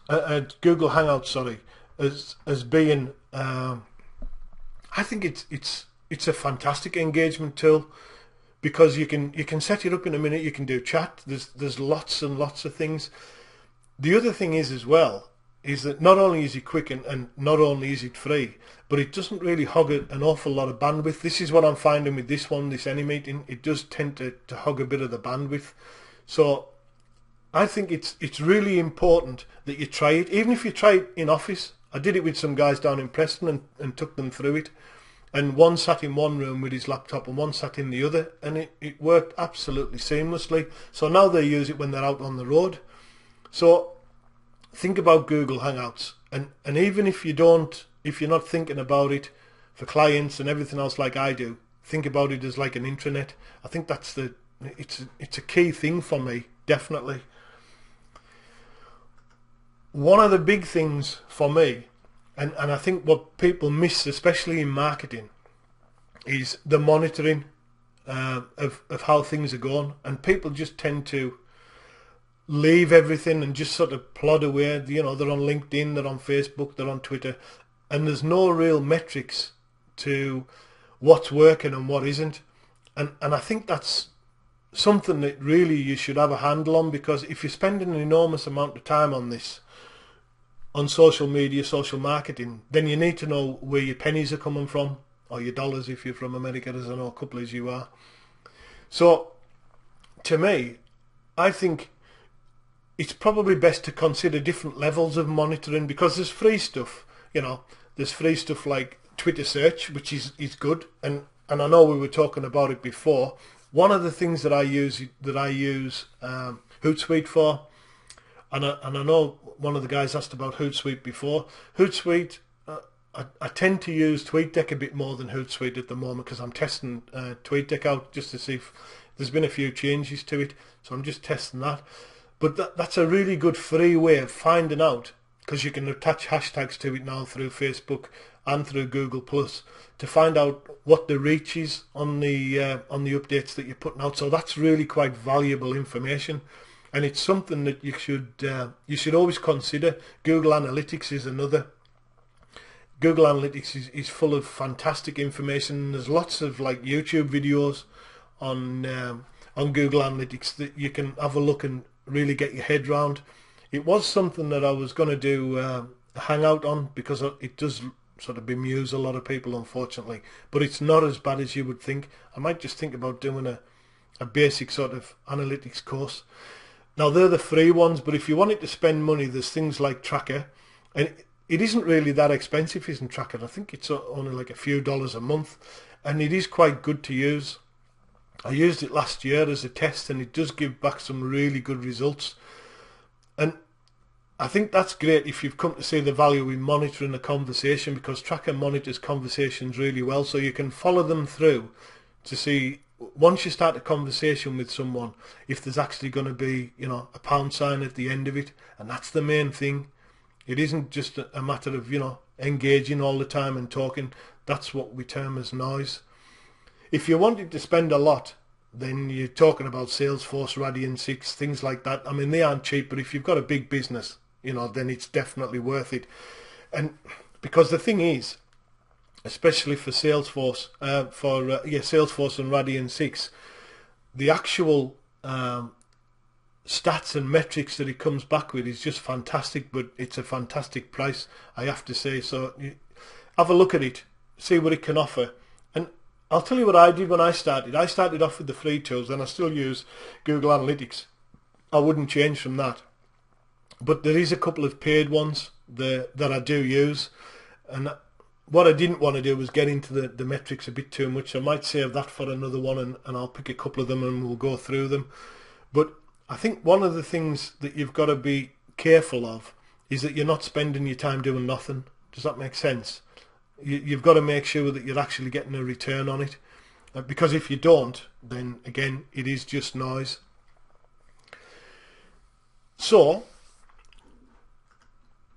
Google Hangouts, sorry, as being, I think it's a fantastic engagement tool, because you can set it up in a minute. You can do chat. There's lots and lots of things. The other thing is as well is that not only is it quick and not only is it free, but it doesn't really hog an awful lot of bandwidth. This is what I'm finding with this AnyMeeting. It does tend to hog a bit of the bandwidth. So I think it's really important that you try it, even if you try it in Office. I did it with some guys down in Preston and took them through it. And one sat in one room with his laptop and one sat in the other, and it worked absolutely seamlessly. So now they use it when they're out on the road. So think about Google Hangouts, and even if you're not thinking about it for clients and everything else like I do, think about it as like an intranet. I think it's a key thing for me, definitely. One of the big things for me, and I think what people miss, especially in marketing, is the monitoring of how things are going. And people just tend to leave everything and just sort of plod away. They're on LinkedIn, they're on Facebook, they're on Twitter, and there's no real metrics to what's working and what isn't. And I think that's something that really you should have a handle on, because if you're spending an enormous amount of time on this, on social media, social marketing, then you need to know where your pennies are coming from, or your dollars if you're from America, as I know a couple as you are. So to me, I think it's probably best to consider different levels of monitoring, because there's free stuff. There's free stuff like Twitter search, which is good, and I know we were talking about it before. One of the things that I use Hootsuite for, and I know one of the guys asked about Hootsuite before. Hootsuite, I tend to use TweetDeck a bit more than Hootsuite at the moment, because I'm testing TweetDeck out just to see if there's been a few changes to it. So I'm just testing that. But that's a really good free way of finding out, because you can attach hashtags to it now through Facebook and through Google Plus to find out what the reach is on the updates that you're putting out. So that's really quite valuable information, and it's something that you should always consider. Google Analytics is another. Google Analytics is full of fantastic information. There's lots of like YouTube videos on Google Analytics that you can have a look and really get your head round. It was something that I was going to do a hangout on, because it does sort of bemuse a lot of people, unfortunately, but it's not as bad as you would think. I might just think about doing a basic sort of analytics course. Now they're the free ones, but if you wanted to spend money, there's things like Tracker, and it isn't really that expensive, isn't Tracker? I think it's only like a few dollars a month, and it is quite good to use. I used it last year as a test, and it does give back some really good results. And I think that's great if you've come to see the value in monitoring a conversation, because Tracker monitors conversations really well, so you can follow them through to see, once you start a conversation with someone, if there's actually going to be, you know, a pound sign at the end of it. And that's the main thing. It isn't just a matter of, you know, engaging all the time and talking. That's what we term as noise. If you wanted to spend a lot, then you're talking about Salesforce, Radian6, things like that. I mean, they aren't cheap, but if you've got a big business, you know, then it's definitely worth it. And because the thing is, especially for Salesforce, Salesforce and Radian6, the actual stats and metrics that it comes back with is just fantastic. But it's a fantastic price, I have to say. So have a look at it, see what it can offer. And I'll tell you what I did when I started. I started off with the free tools, and I still use Google Analytics. I wouldn't change from that. But there is a couple of paid ones that I do use, and what I didn't want to do was get into the metrics a bit too much. I might save that for another one, and I'll pick a couple of them and we'll go through them. But I think one of the things that you've got to be careful of is that you're not spending your time doing nothing. Does that make sense? You've got to make sure that you're actually getting a return on it, because if you don't, then again, it is just noise. So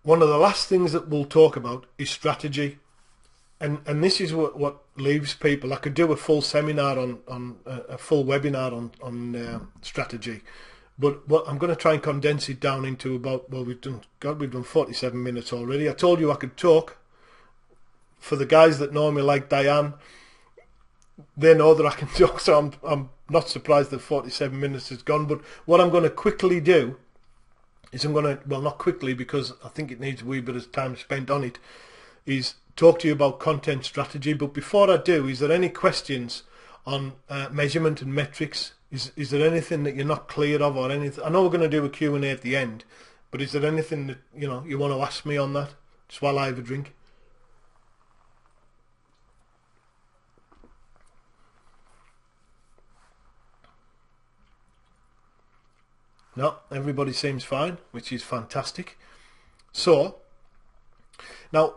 one of the last things that we'll talk about is strategy, and this is what leaves people. I could do a full seminar on a full webinar on strategy, but what I'm going to try and condense it down into about, well, we've done 47 minutes already. I told you I could talk. For the guys that know me, like Diane, they know that I can talk, so I'm not surprised that 47 minutes is gone. But what I'm going to quickly do is well, not quickly, because I think it needs a wee bit of time spent on it, is talk to you about content strategy. But before I do, is there any questions on measurement and metrics? Is there anything that you're not clear of, or anything? I know we're going to do a Q&A at the end, but is there anything that, you know, you want to ask me on that, just while I have a drink? No, everybody seems fine, which is fantastic. So now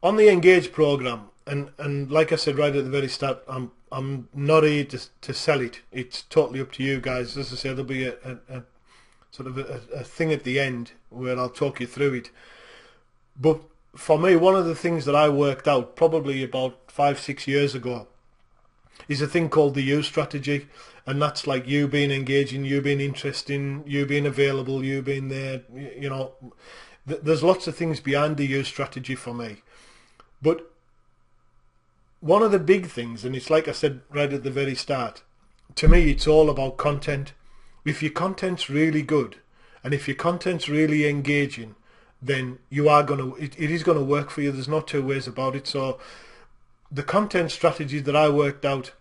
on the Engage program, and like I said right at the very start, I'm not here to sell it. It's totally up to you guys. As I say, there'll be a sort of a thing at the end where I'll talk you through it. But for me, one of the things that I worked out probably about 5-6 years ago is a thing called the U strategy. And that's like you being engaging, you being interesting, you being available, you being there. You know, there's lots of things behind the U strategy for me. But one of the big things, and it's like I said right at the very start, to me it's all about content. If your content's really good, and if your content's really engaging, then you are it is going to work for you. There's no two ways about it. So the content strategy that I worked out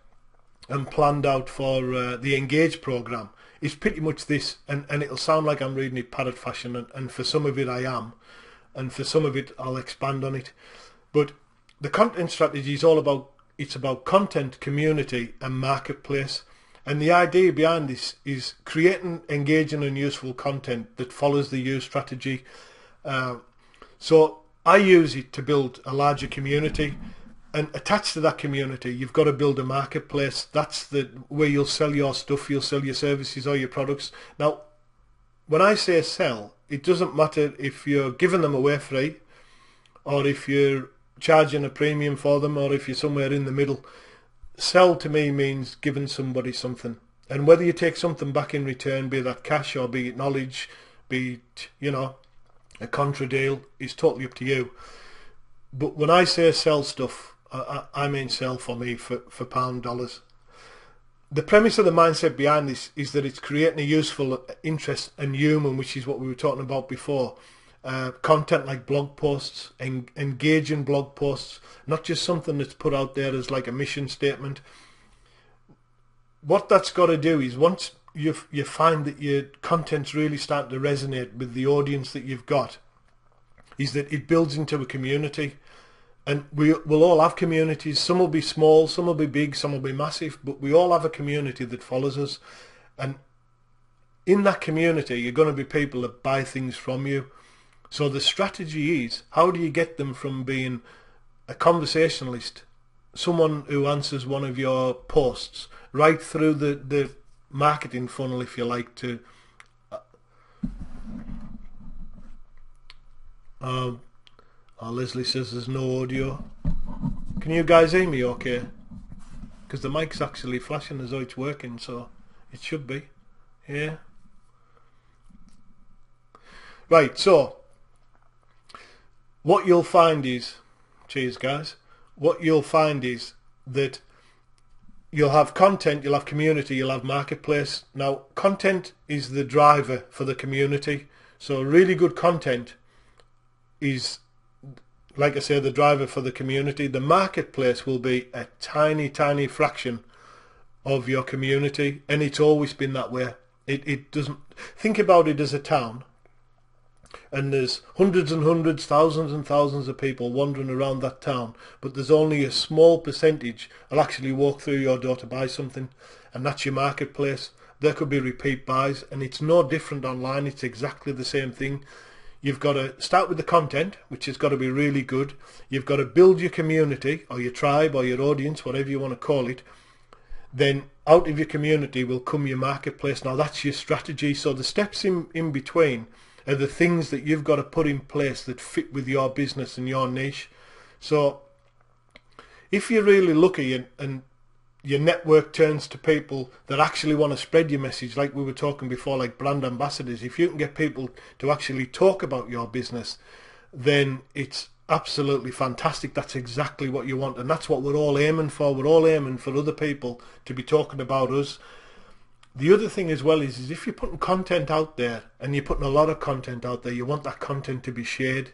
and planned out for the Engage program is pretty much this, and it'll sound like I'm reading it parrot fashion, and for some of it I am, and for some of it I'll expand on it. But the content strategy is all about, it's about content, community and marketplace. And the idea behind this is creating engaging and useful content that follows the U strategy. So I use it to build a larger community. And attached to that community, you've got to build a marketplace. That's where you'll sell your stuff, you'll sell your services or your products. Now, when I say sell, it doesn't matter if you're giving them away free, or if you're charging a premium for them, or if you're somewhere in the middle. Sell to me means giving somebody something. And whether you take something back in return, be that cash or be it knowledge, be it, a contra deal, is totally up to you. But when I say sell stuff, I mean sell for me for pound dollars. The premise of the mindset behind this is that it's creating a useful interest and humour, which is what we were talking about before. Content like blog posts, engaging blog posts, not just something that's put out there as like a mission statement. What that's got to do is once you find that your content's really starting to resonate with the audience that you've got, is that it builds into a community. And we'll all have communities. Some will be small, some will be big, some will be massive, but we all have a community that follows us. And in that community, you're going to be people that buy things from you. So the strategy is, how do you get them from being a conversationalist, someone who answers one of your posts, right through the marketing funnel, if you like, to Leslie says there's no audio. Can you guys hear me okay? Because the mic's actually flashing as though it's working, so it should be. Yeah. Right, so what you'll find is, cheers guys, what you'll find is that you'll have content, you'll have community, you'll have marketplace. Now, content is the driver for the community. So really good content is, like I say, the driver for the community. The marketplace will be a tiny, tiny fraction of your community, and it's always been that way. It doesn't, think about it as a town, and there's hundreds and hundreds, thousands and thousands of people wandering around that town, but there's only a small percentage will actually walk through your door to buy something, and that's your marketplace. There could be repeat buys, and it's no different online. It's exactly the same thing. You've got to start with the content, which has got to be really good. You've got to build your community or your tribe or your audience, whatever you want to call it. Then out of your community will come your marketplace. Now that's your strategy. So the steps in between are the things that you've got to put in place that fit with your business and your niche. So if you're really lucky and your network turns to people that actually want to spread your message, like we were talking before, like brand ambassadors, if you can get people to actually talk about your business, then it's absolutely fantastic. That's exactly what you want, and that's what we're all aiming for. We're all aiming for other people to be talking about us. The other thing as well is if you're putting content out there, and you're putting a lot of content out there, you want that content to be shared.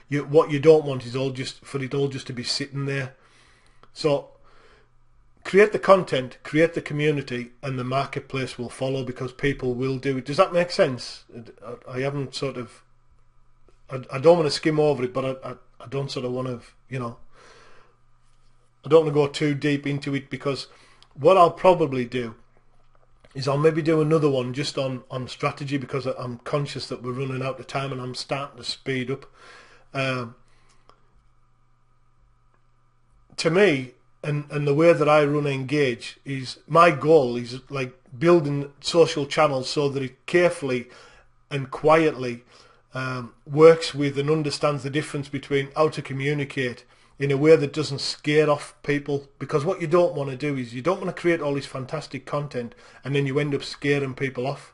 What you don't want is for it all just to be sitting there. So create the content, create the community, and the marketplace will follow, because people will do it. Does that make sense? I haven't sort of, I don't want to skim over it, but I don't sort of want to, I don't want to go too deep into it, because what I'll probably do is I'll maybe do another one just on strategy, because I'm conscious that we're running out of time and I'm starting to speed up. To me, and the way that I run Engage is, my goal is like building social channels so that it carefully and quietly works with and understands the difference between how to communicate in a way that doesn't scare off people. Because what you don't want to do is you don't want to create all this fantastic content and then you end up scaring people off,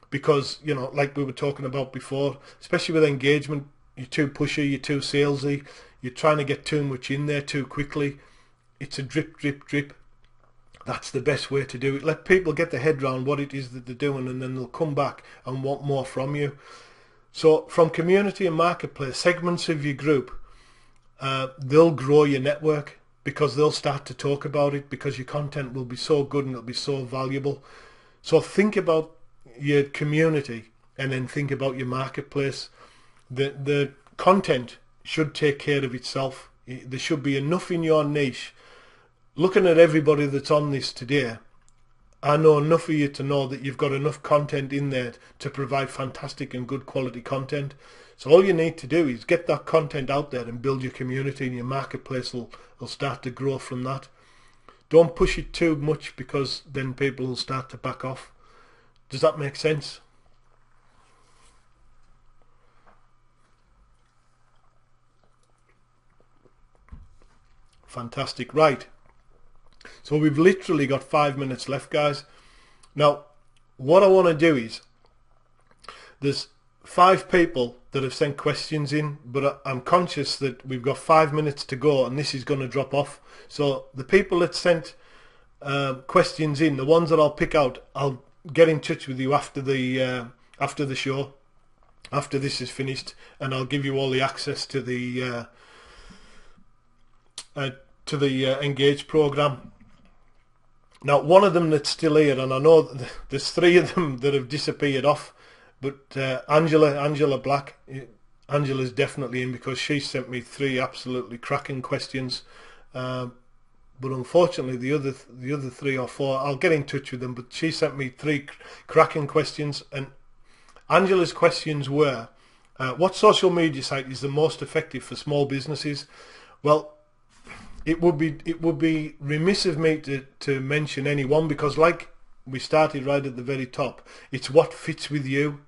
because like we were talking about before, especially with engagement, you're too pushy, you're too salesy, you're trying to get too much in there too quickly. It's a drip, drip, drip. That's the best way to do it. Let people get their head around what it is that they're doing, and then they'll come back and want more from you. So from community and marketplace, segments of your group, they'll grow your network, because they'll start to talk about it, because your content will be so good and it'll be so valuable. So think about your community and then think about your marketplace. The content should take care of itself. There should be enough in your niche. Looking at everybody that's on this today, I know enough of you to know that you've got enough content in there to provide fantastic and good quality content. So all you need to do is get that content out there and build your community, and your marketplace will start to grow from that. Don't push it too much, because then people will start to back off. Does that make sense? Fantastic. Right. So we've literally got 5 minutes left, guys. Now, what I want to do is, there's 5 people that have sent questions in, but I'm conscious that we've got 5 minutes to go and this is going to drop off. So the people that sent questions in, the ones that I'll pick out, I'll get in touch with you after the show, after this is finished, and I'll give you all the access to the Engage program. Now, one of them that's still here, and I know there's 3 of them that have disappeared off, but Angela Black, Angela's definitely in because she sent me 3 absolutely cracking questions. But unfortunately, the other 3 or 4, I'll get in touch with them. But she sent me 3 cracking questions, and Angela's questions were, what social media site is the most effective for small businesses? Well, it would be remiss of me to mention any one, because like we started right at the very top, it's what fits with you.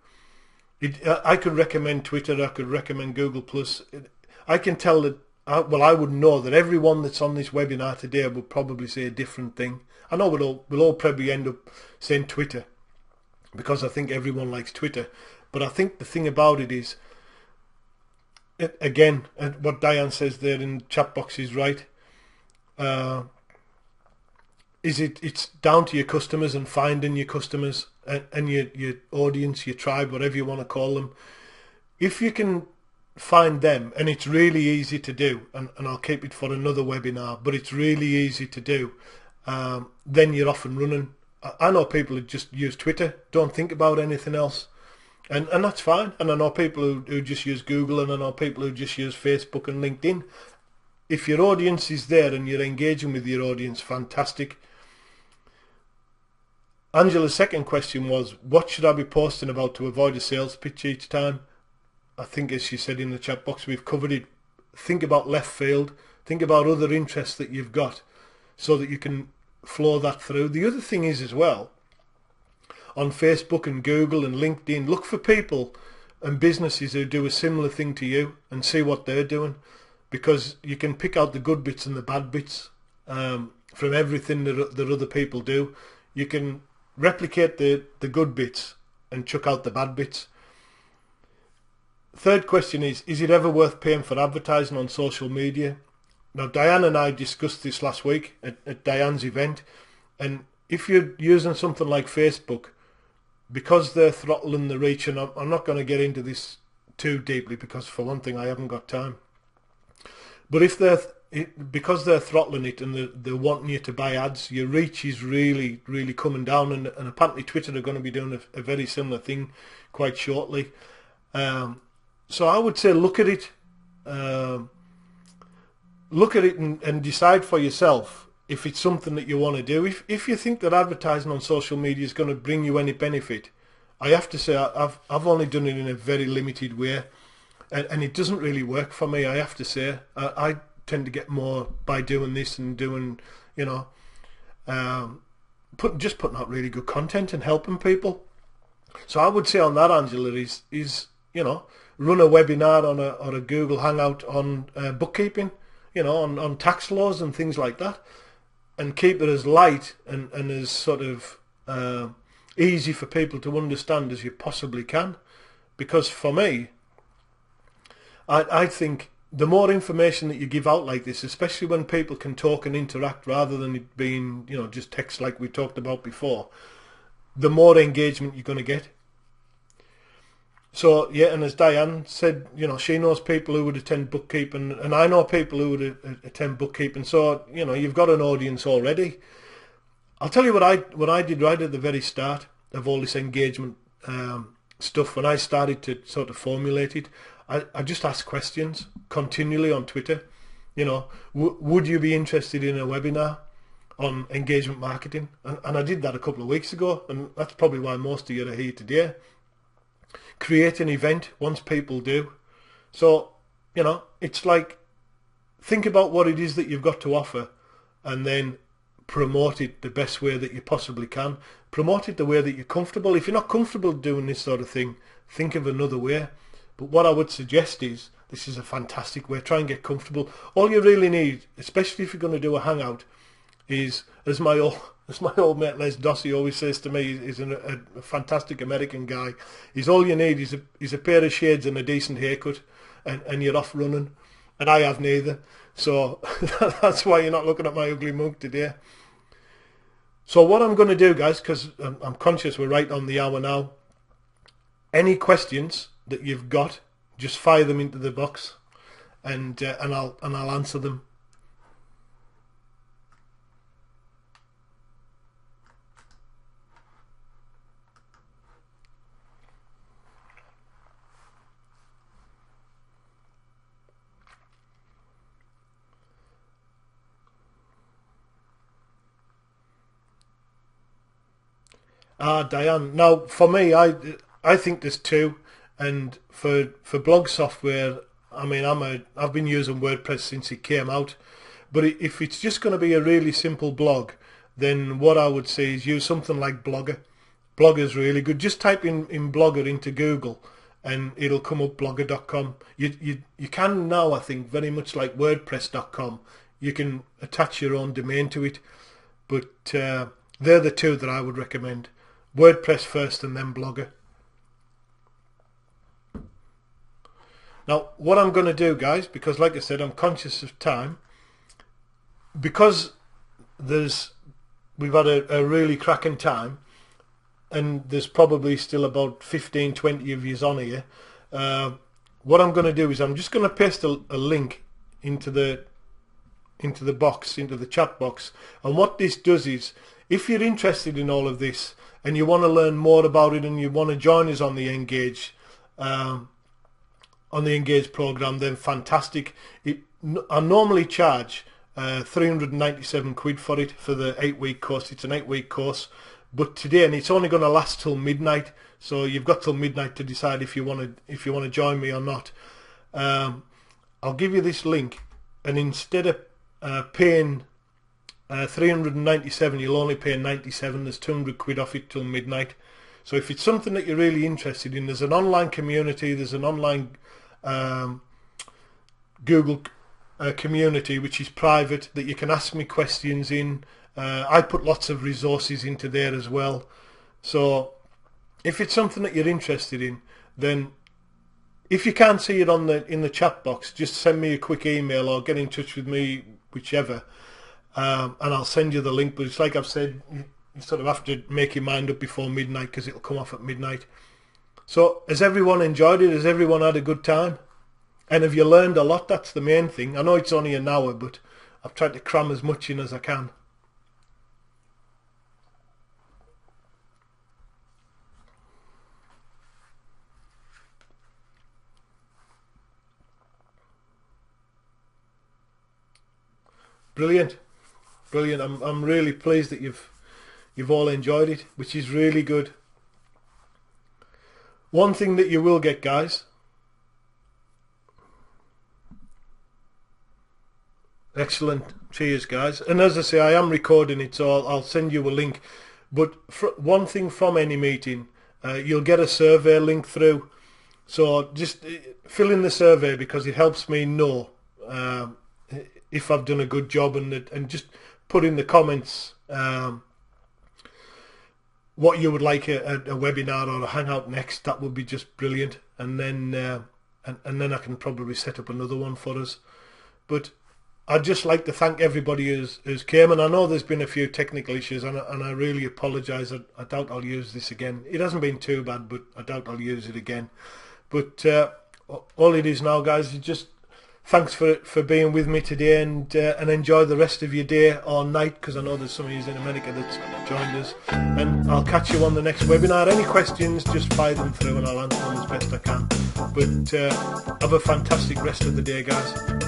I could recommend Twitter, I could recommend Google Plus. I can tell that, I would know that everyone that's on this webinar today would probably say a different thing. I know we'll all probably end up saying Twitter, because I think everyone likes Twitter. But I think the thing about it is, again, what Diane says there in the chat box is right. It's down to your customers and finding your customers and your audience, your tribe, whatever you want to call them. If you can find them, and it's really easy to do, and I'll keep it for another webinar, but it's really easy to do, then you're off and running. I know people who just use Twitter, don't think about anything else, and that's fine. And I know people who just use Google, and I know people who just use Facebook and LinkedIn. If your audience is there and you're engaging with your audience, fantastic. Angela's second question was, what should I be posting about to avoid a sales pitch each time? I think, as she said in the chat box, we've covered it. Think about left field. Think about other interests that you've got so that you can flow that through. The other thing is as well, on Facebook and Google and LinkedIn, look for people and businesses who do a similar thing to you and see what they're doing, because you can pick out the good bits and the bad bits from everything that other people do. You can replicate the good bits and chuck out the bad bits. Third question is it ever worth paying for advertising on social media? Now, Diane and I discussed this last week at Diane's event, and if you're using something like Facebook, because they're throttling the reach, and I'm not going to get into this too deeply because, for one thing, I haven't got time, but because they're throttling it and they're wanting you to buy ads, your reach is really, really coming down, and apparently Twitter are going to be doing a very similar thing quite shortly. So I would say look at it and decide for yourself if it's something that you want to do. If you think that advertising on social media is going to bring you any benefit, I have to say I've only done it in a very limited way, and it doesn't really work for me. I have to say I tend to get more by doing this and doing, putting out really good content and helping people. So I would say on that, Angela, is run a webinar on a Google Hangout on bookkeeping, on tax laws and things like that, and keep it as light and as sort of easy for people to understand as you possibly can. Because for me, I think the more information that you give out like this, especially when people can talk and interact rather than it being, just text like we talked about before, the more engagement you're going to get. So, yeah, and as Diane said, she knows people who would attend bookkeeping, and I know people who would attend bookkeeping. So, you've got an audience already. I'll tell you what I did right at the very start of all this engagement stuff. When I started to sort of formulate it, I just asked questions continually on Twitter. Would you be interested in a webinar on engagement marketing? And I did that a couple of weeks ago, and that's probably why most of you are here today. Create an event once people do. So, it's like, think about what it is that you've got to offer and then promote it the best way that you possibly can. Promote it the way that you're comfortable. If you're not comfortable doing this sort of thing, think of another way. But what I would suggest is, this is a fantastic way. Try and get comfortable. All you really need, especially if you're going to do a hangout, is, as my old mate Les Dossie always says to me, he's a fantastic American guy, is all you need is a pair of shades and a decent haircut, and you're off running. And I have neither. So that's why you're not looking at my ugly mug today. So what I'm going to do, guys, because I'm conscious we're right on the hour now, any questions that you've got, just fire them into the box, and I'll answer them. Diane. Now, for me, I think there's two, and for blog software, I mean, I've been using WordPress since it came out, but if it's just going to be a really simple blog, then what I would say is use something like Blogger. Blogger's really good. Just type in Blogger into Google, and it'll come up blogger.com. You can now, I think, very much like WordPress.com, you can attach your own domain to it, but they're the two that I would recommend. WordPress first and then Blogger. Now, what I'm going to do, guys, because like I said, I'm conscious of time, because we've had a really cracking time, and there's probably still about 15-20 of yous on here. What I'm going to do is I'm just going to paste a link into the box, into the chat box, and what this does is, if you're interested in all of this and you want to learn more about it and you want to join us on the Engage program, then fantastic. I normally charge 397 quid for it, for the 8-week course. It's an 8-week course, but today, and it's only going to last till midnight, so you've got till midnight to decide if you want to join me or not. I'll give you this link, and instead of paying 397, you'll only pay 97. There's 200 quid off it till midnight. So if it's something that you're really interested in, there's an online community, there's an online Google community which is private, that you can ask me questions in. I put lots of resources into there as well. So if it's something that you're interested in, then if you can't see it in the chat box, just send me a quick email or get in touch with me, whichever, and I'll send you the link. But it's like I've said, you sort of have to make your mind up before midnight, because it'll come off at midnight. So has everyone enjoyed it? Has everyone had a good time? And have you learned a lot? That's the main thing. I know it's only an hour, but I've tried to cram as much in as I can. Brilliant. Brilliant. I'm really pleased that you've all enjoyed it, which is really good. One thing that you will get, guys, excellent, cheers guys, and as I say, I am recording it, so I'll send you a link. But one thing from any meeting, you'll get a survey link through, so just fill in the survey, because it helps me know if I've done a good job, and just put in the comments what you would like a webinar or a hangout next. That would be just brilliant, and then I can probably set up another one for us. But I'd just like to thank everybody who's came, and I know there's been a few technical issues, and I really apologise. I doubt I'll use this again. It hasn't been too bad, but I doubt I'll use it again. But all it is now, guys, is just thanks for being with me today, and enjoy the rest of your day or night, because I know there's some of you in America that's joined us, and I'll catch you on the next webinar. Any questions, just fire them through and I'll answer them as best I can. But have a fantastic rest of the day, guys.